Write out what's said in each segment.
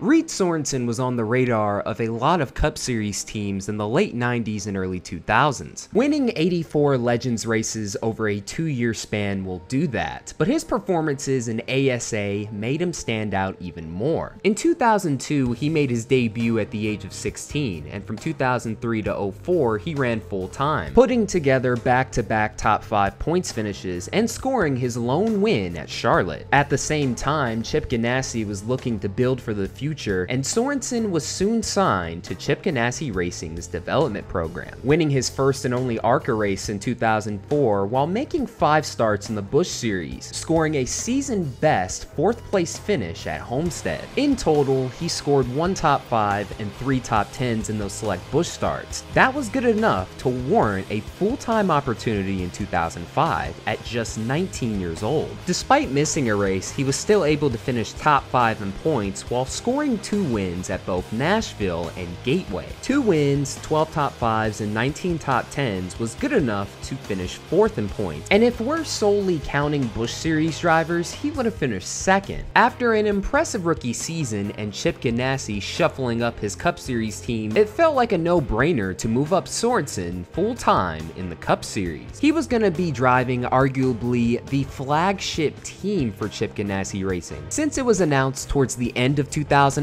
Reed Sorensen was on the radar of a lot of Cup Series teams in the late 90s and early 2000s. Winning 84 Legends races over a 2-year span will do that, but his performances in ASA made him stand out even more. In 2002, he made his debut at the age of 16, and from 2003 to 04, he ran full-time, putting together back-to-back top 5 points finishes and scoring his lone win at Charlotte. At the same time, Chip Ganassi was looking to build for the future, and Sorensen was soon signed to Chip Ganassi Racing's development program, winning his first and only ARCA race in 2004 while making 5 starts in the Busch Series, scoring a season-best 4th place finish at Homestead. In total, he scored 1 top 5 and 3 top 10s in those select Busch starts. That was good enough to warrant a full-time opportunity in 2005 at just 19 years old. Despite missing a race, he was still able to finish top 5 in points while scoring 2 wins at both Nashville and Gateway. 2 wins, 12 top 5s, and 19 top 10s was good enough to finish 4th in points, and if we're solely counting Busch Series drivers, he would have finished 2nd. After an impressive rookie season and Chip Ganassi shuffling up his Cup Series team, it felt like a no-brainer to move up Sorensen full-time in the Cup Series. He was going to be driving arguably the flagship team for Chip Ganassi Racing. Since it was announced towards the end of 2005,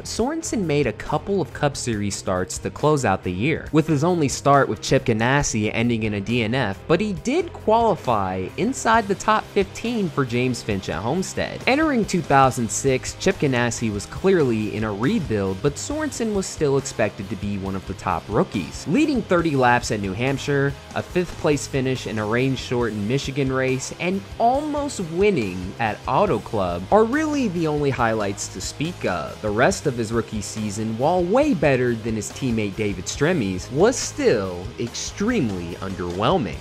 Sorensen made a couple of Cup Series starts to close out the year, with his only start with Chip Ganassi ending in a DNF, but he did qualify inside the top 15 for James Finch at Homestead. Entering 2006, Chip Ganassi was clearly in a rebuild, but Sorensen was still expected to be one of the top rookies. Leading 30 laps at New Hampshire, a 5th place finish in a rain-shortened Michigan race, and almost winning at Auto Club are really the only highlights to speak of. The rest of his rookie season, while way better than his teammate David Stremme's, was still extremely underwhelming.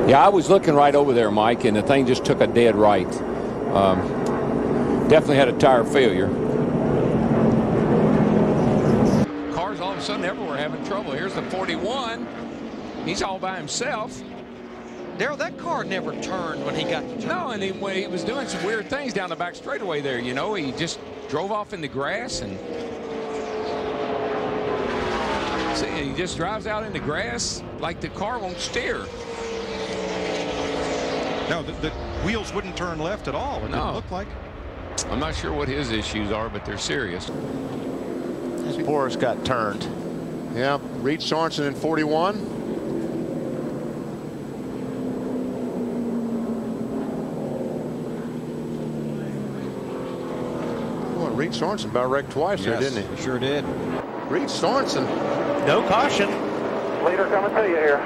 Yeah, I was looking right over there, Mike, and the thing just took a dead right. Definitely had a tire failure. Cars all of a sudden everywhere having trouble. Here's the 41. He's all by himself. Darrell, that car never turned when he got to turn. No, and he was doing some weird things down the back straightaway there. You know, he just drove off in the grass and see, he just drives out in the grass like the car won't steer. No, the wheels wouldn't turn left at all. It didn't look like. I'm not sure what his issues are, but they're serious. His Boris got turned. Yeah, Reed Sorensen in 41. Well, Reed Sorensen about wrecked twice there, didn't he? Sure did. Reed Sorensen. No caution. Leader coming to you here.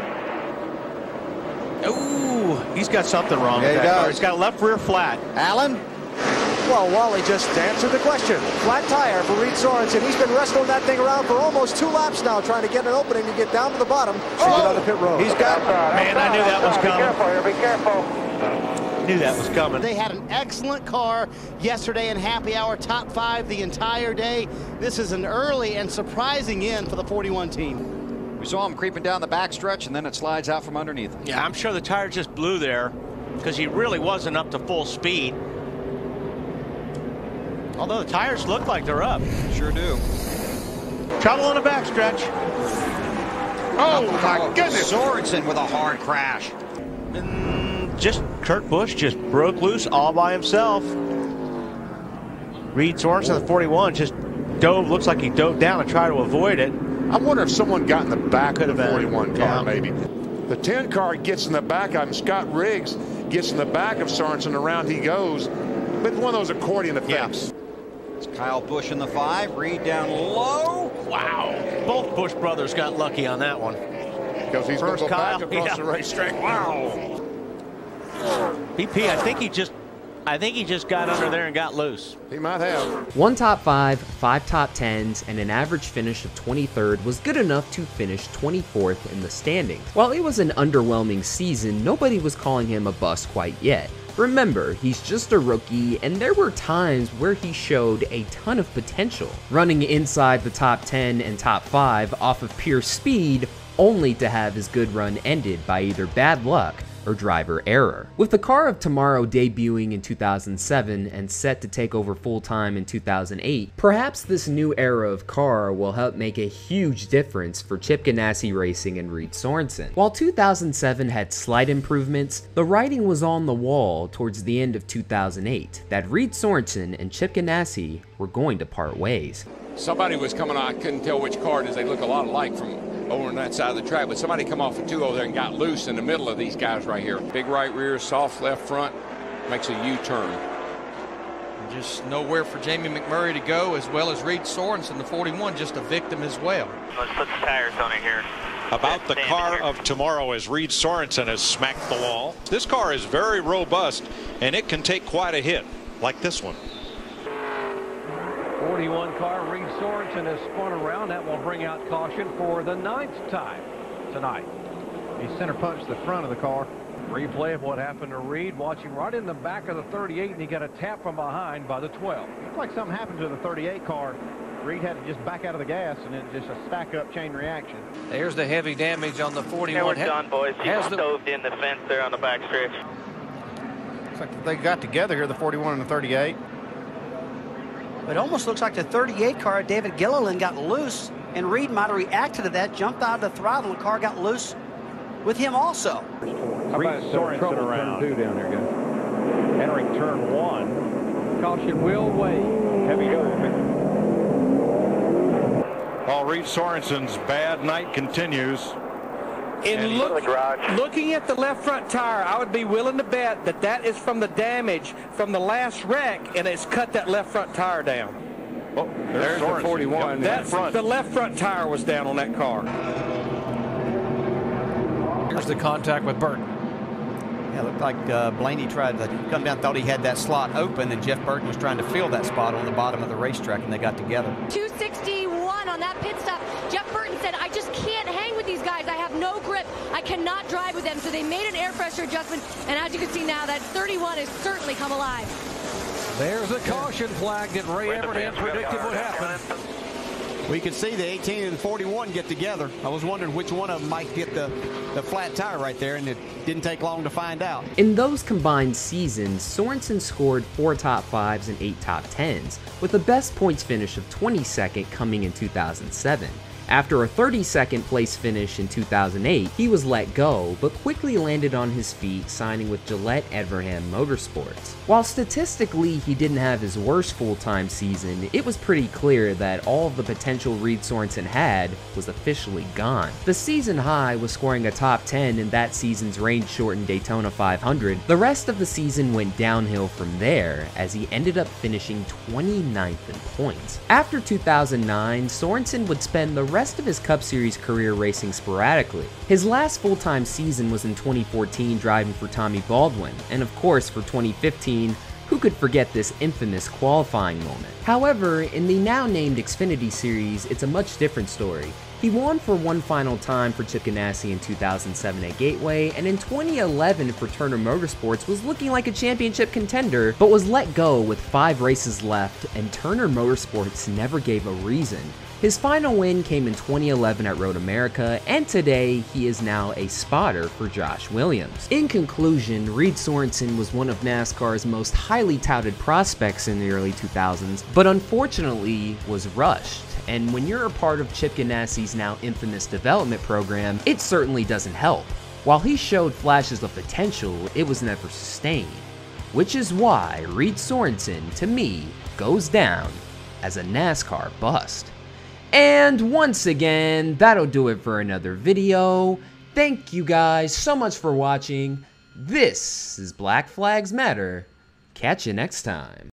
Ooh, he's got something wrong Yeah, with he that car. does. He's got left rear flat. Allen? Well, Wally just answered the question. Flat tire for Reed Sorensen. He's been wrestling that thing around for almost 2 laps now, trying to get an opening to get down to the bottom to get on the pit road. He's got, man, I knew that was coming. Be careful here, be careful. Knew that was coming. They had an excellent car yesterday in happy hour, top 5 the entire day. This is an early and surprising end for the 41 team. We saw him creeping down the backstretch, and then it slides out from underneath. Yeah, I'm sure the tire just blew there because he really wasn't up to full speed. Although the tires look like they're up. Sure do. Trouble on the backstretch. Oh, my goodness. Sorensen with a hard crash. And just Kurt Busch just broke loose all by himself. Reed Sorensen, the 41, just looks like he dove down and tried to avoid it. I wonder if someone got in the back of the been. 41 car, maybe. The 10 car gets in the back of him. Scott Riggs gets in the back of Sorensen. Around he goes. But one of those accordion effects. It's Kyle Busch in the 5. Reed down low. Wow. Both Busch brothers got lucky on that one. Because he's going to go back across the racetrack. Wow. BP, I think he just got under there and got loose. He might have. 1 top 5, 5 top 10s, and an average finish of 23rd was good enough to finish 24th in the standings. While it was an underwhelming season, nobody was calling him a bust quite yet. Remember, he's just a rookie, and there were times where he showed a ton of potential, running inside the top 10 and top 5 off of pure speed, only to have his good run ended by either bad luck or driver error. With the car of tomorrow debuting in 2007 and set to take over full-time in 2008, perhaps this new era of car will help make a huge difference for Chip Ganassi Racing and Reed Sorenson. While 2007 had slight improvements, the writing was on the wall towards the end of 2008 that Reed Sorenson and Chip Ganassi were going to part ways. Somebody was coming on, I couldn't tell which car it is. They look a lot alike from over on that side of the track, but somebody come off a 2 over there and got loose in the middle of these guys right here. Big right rear, soft left front, makes a U-turn. Just nowhere for Jamie McMurray to go, as well as Reed Sorenson, the 41, just a victim as well. Let's put the tires on it here. About the car of tomorrow as Reed Sorenson has smacked the wall. This car is very robust, and it can take quite a hit, like this one. 41 car, Reed Sorenson has spun around. That will bring out caution for the 9th time tonight. He center punched the front of the car. Replay of what happened to Reed, watching right in the back of the 38, and he got a tap from behind by the 12. Looked like something happened to the 38 car. Reed had to just back out of the gas, and it just a stack-up chain reaction. There's the heavy damage on the 41. Yeah, we're done, boys. He stoved in the fence there on the back stretch. Looks like they got together here, the 41 and the 38. It almost looks like the 38 car, David Gilliland, got loose, and Reed might have reacted to that, jumped out of the throttle, and the car got loose with him also. Reed Sorenson around. Turn 2 down there, guys. Entering turn 1. Caution will wait. Heavy going. While Reed Sorenson's bad night continues. Looking at the left front tire, I would be willing to bet that that is from the damage from the last wreck, and it's cut that left front tire down. Oh, there's the 41. That's the left front tire was down on that car. Here's the contact with Burton. Yeah, it looked like Blaney tried to come down, thought he had that slot open, and Jeff Burton was trying to fill that spot on the bottom of the racetrack, and they got together. 261 on that pit stop. Jeff Burton said, I just can't hang with these guys. I have no grip. I cannot drive with them. So they made an air pressure adjustment, and as you can see now, that 31 has certainly come alive. There's a caution flag that Ray Evernham predicted would happen. We could see the 18 and the 41 get together. I was wondering which one of them might get the flat tire right there, and it didn't take long to find out. In those combined seasons, Sorenson scored 4 top 5s and 8 top 10s, with the best points finish of 22nd coming in 2007. After a 32nd place finish in 2008, he was let go, but quickly landed on his feet, signing with Gillette Evernham Motorsports. While statistically he didn't have his worst full-time season, it was pretty clear that all of the potential Reed Sorenson had was officially gone. The season high was scoring a top 10 in that season's range-shortened Daytona 500. The rest of the season went downhill from there, as he ended up finishing 29th in points. After 2009, Sorenson would spend the rest of his Cup Series career racing sporadically. His last full-time season was in 2014 driving for Tommy Baldwin, and of course for 2015, who could forget this infamous qualifying moment? However, in the now named Xfinity Series, it's a much different story. He won for one final time for Chip Ganassi in 2007 at Gateway, and in 2011 for Turner Motorsports was looking like a championship contender, but was let go with 5 races left, and Turner Motorsports never gave a reason. His final win came in 2011 at Road America, and today he is now a spotter for Josh Williams. In conclusion, Reed Sorenson was one of NASCAR's most highly touted prospects in the early 2000s, but unfortunately was rushed. And when you're a part of Chip Ganassi's now infamous development program, it certainly doesn't help. While he showed flashes of potential, it was never sustained. Which is why Reed Sorenson, to me, goes down as a NASCAR bust. And once again, that'll do it for another video. Thank you guys so much for watching. This is Black Flags Matter. Catch you next time.